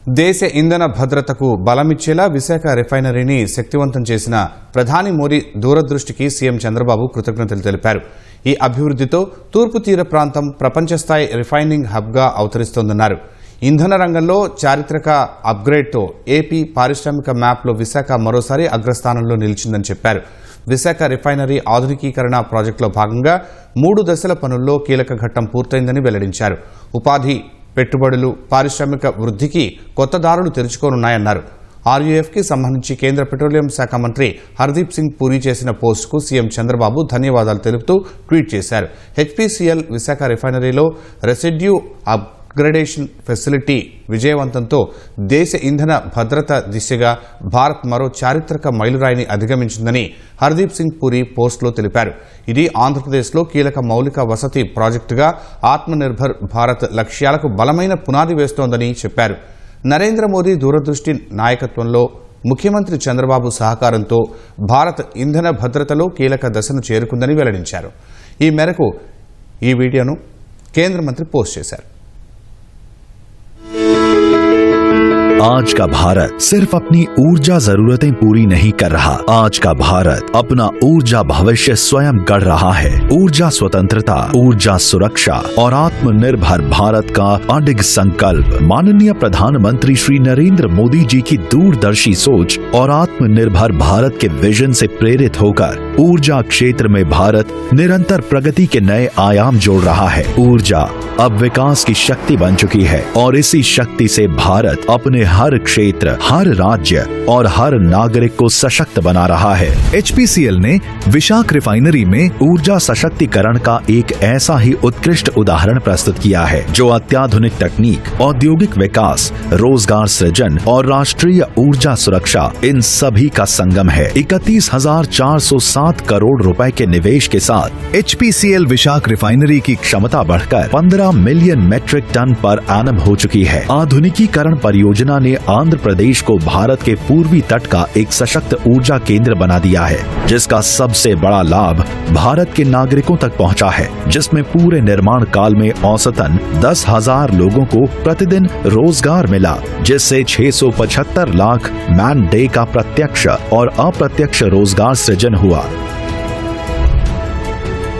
దేశ ఇంధన భద్రతకు బలమిచ్చేలా విశాఖ రిఫైనరీని శక్తివంతం చేసిన ప్రధాని మోదీ దూరదృష్టికి సీఎం చంద్రబాబు కృతజ్ఞతలు తెలిపారు. ఈ అభివృద్ధితో తూర్పు తీర ప్రాంతం ప్రపంచ స్థాయి రిఫైనింగ్ హబ్గా అవతరిస్తోందన్నారు. ఇంధన రంగంలో చారిత్రక అప్గ్రేడ్తో ఏపీ పారిశ్రామిక మ్యాప్లో విశాఖ మరోసారి అగ్రస్థానంలో నిలిచిందని చెప్పారు. విశాఖ రిఫైనరీ ఆధునికీకరణ ప్రాజెక్టులో భాగంగా 3 దశల పనుల్లో కీలక ఘట్టం పూర్తయిందని వెల్లడించారు. ఉపాధి, పెట్టుబడులు, పారిశ్రామిక వృద్ధికి కొత్త దారులు తెరుచుకోనున్నాయన్నారు. ఆర్యూఎఫ్కి సంబంధించి కేంద్ర పెట్రోలియం శాఖ మంత్రి హర్దీప్ సింగ్ పూరి చేసిన పోస్టుకు సీఎం చంద్రబాబు ధన్యవాదాలు తెలుపుతూ ట్వీట్ చేశారు. హెచ్పీసీఎల్ విశాఖ రిఫైనరీలో రెసిడ్యూ అప్గ్రేడేషన్ ఫెసిలిటీ విజయవంతంతో దేశ ఇంధన భద్రత దిశగా భారత్ మరో చారిత్రక మైలురాయిని అధిగమించిందని హర్దీప్ సింగ్ పూరి పోస్టులో తెలిపారు. ఇది ఆంధ్రప్రదేశ్లో కీలక మౌలిక వసతి ప్రాజెక్టుగా ఆత్మనిర్భర్ భారత్ లక్ష్యాలకు బలమైన పునాది వేస్తోందని చెప్పారు. నరేంద్ర మోదీ దూరదృష్టి నాయకత్వంలో ముఖ్యమంత్రి చంద్రబాబు సహకారంతో భారత్ ఇంధన భద్రతలో కీలక దశను చేరుకుందని వెల్లడించారు. ఈ మేరకు ఈ వీడియోను కేంద్ర మంత్రి పోస్ట్ చేశారు. आज का भारत सिर्फ अपनी ऊर्जा जरूरतें पूरी नहीं कर रहा, आज का भारत अपना ऊर्जा भविष्य स्वयं गढ़ रहा है। ऊर्जा स्वतंत्रता, ऊर्जा सुरक्षा और आत्मनिर्भर भारत का अडिग संकल्प माननीय प्रधानमंत्री श्री नरेंद्र मोदी जी की दूरदर्शी सोच और आत्मनिर्भर भारत के विजन से प्रेरित होकर ऊर्जा क्षेत्र में भारत निरंतर प्रगति के नए आयाम जोड़ रहा है। ऊर्जा अब विकास की शक्ति बन चुकी है और इसी शक्ति से भारत अपने हर क्षेत्र, हर राज्य और हर नागरिक को सशक्त बना रहा है। एचपीसीएल ने विशाख रिफाइनरी में ऊर्जा सशक्तिकरण का एक ऐसा ही उत्कृष्ट उदाहरण प्रस्तुत किया है जो अत्याधुनिक तकनीक, औद्योगिक विकास, रोजगार सृजन और राष्ट्रीय ऊर्जा सुरक्षा इन सभी का संगम है। 31,407 करोड़ रुपए के निवेश के साथ एचपीसीएल विशाख रिफाइनरी की क्षमता बढ़कर 15 million metric ton per annum हो चुकी है। आधुनिकीकरण परियोजना ने आंध्र प्रदेश को भारत के पूर्वी तट का एक सशक्त ऊर्जा केंद्र बना दिया है, जिसका सबसे बड़ा लाभ भारत के नागरिकों तक पहुंचा है, जिसमें पूरे निर्माण काल में औसतन 10,000 लोगों को प्रतिदिन रोजगार मिला, जिससे 675 लाख मैन डे का प्रत्यक्ष और अप्रत्यक्ष रोजगार सृजन हुआ।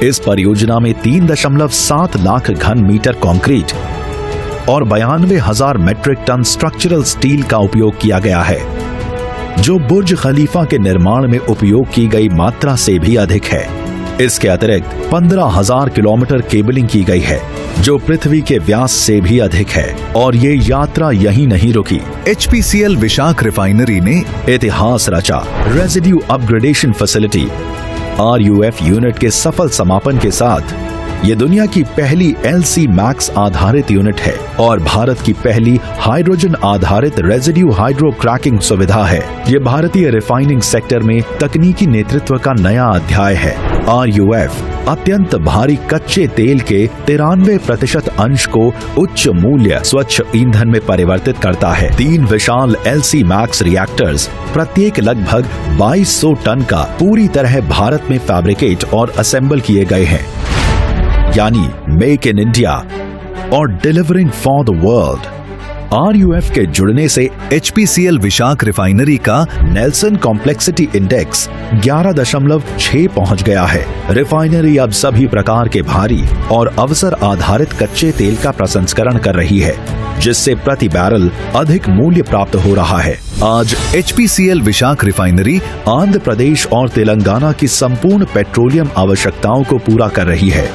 इस परियोजना में 3.7 लाख घन मीटर कंक्रीट और 92,000 मेट्रिक टन स्ट्रक्चरल स्टील का उपयोग किया गया है, जो बुर्ज खलीफा के निर्माण में उपयोग की गई मात्रा से भी अधिक है। इसके अतिरिक्त 15,000 किलोमीटर केबलिंग की गई है, जो पृथ्वी के व्यास से भी अधिक है। और ये यात्रा यहीं नहीं रुकी। एचपीसीएल विशाख रिफाइनरी ने इतिहास रचा। रेजिड्यू अपग्रेडेशन फैसिलिटी आरयूएफ यूनिट के सफल समापन के साथ ये दुनिया की पहली एलसी मैक्स आधारित यूनिट है और भारत की पहली हाइड्रोजन आधारित रेजिड्यू हाइड्रो क्रैकिंग सुविधा है। ये भारतीय रिफाइनिंग सेक्टर में तकनीकी नेतृत्व का नया अध्याय है। आरयूएफ अत्यंत भारी कच्चे तेल के 93% अंश को उच्च मूल्य स्वच्छ ईंधन में परिवर्तित करता है। 3 विशाल एलसी मैक्स रिएक्टर्स प्रत्येक लगभग 2200 टन का पूरी तरह भारत में फैब्रिकेट और असेंबल किए गए हैं, यानी मेक इन इंडिया और डिलीवरिंग फॉर द वर्ल्ड। आरयूएफ के जुड़ने से एचपीसीएल विशाख रिफाइनरी का नेल्सन कॉम्प्लेक्सिटी इंडेक्स 11.6 पहुंच गया है। रिफाइनरी अब सभी प्रकार के भारी और अवसर आधारित कच्चे तेल का प्रसंस्करण कर रही है, जिससे प्रति बैरल अधिक मूल्य प्राप्त हो रहा है। आज एचपीसीएल विशाख रिफाइनरी आंध्र प्रदेश और तेलंगाना की संपूर्ण पेट्रोलियम आवश्यकताओं को पूरा कर रही है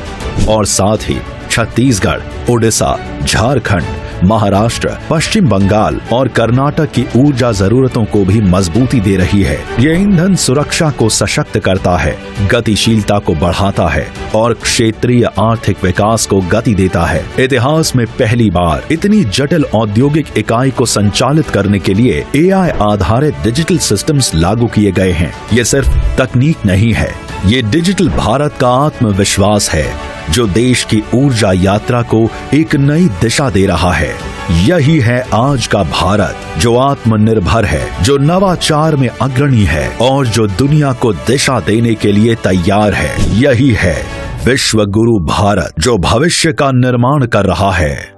और साथ ही छत्तीसगढ़, उड़ीसा, झारखंड, महाराष्ट्र, पश्चिम बंगाल और कर्नाटक की ऊर्जा जरूरतों को भी मजबूती दे रही है। ये ईंधन सुरक्षा को सशक्त करता है, गतिशीलता को बढ़ाता है और क्षेत्रीय आर्थिक विकास को गति देता है। इतिहास में पहली बार इतनी जटिल औद्योगिक इकाई को संचालित करने के लिए एआई आधारित डिजिटल सिस्टम्स लागू किए गए हैं। ये सिर्फ तकनीक नहीं है, ये डिजिटल भारत का आत्मविश्वास है, जो देश की ऊर्जा यात्रा को एक नई दिशा दे रहा है। यही है आज का भारत, जो आत्मनिर्भर है, जो नवाचार में अग्रणी है और जो दुनिया को दिशा देने के लिए तैयार है। यही है विश्व गुरु भारत, जो भविष्य का निर्माण कर रहा है।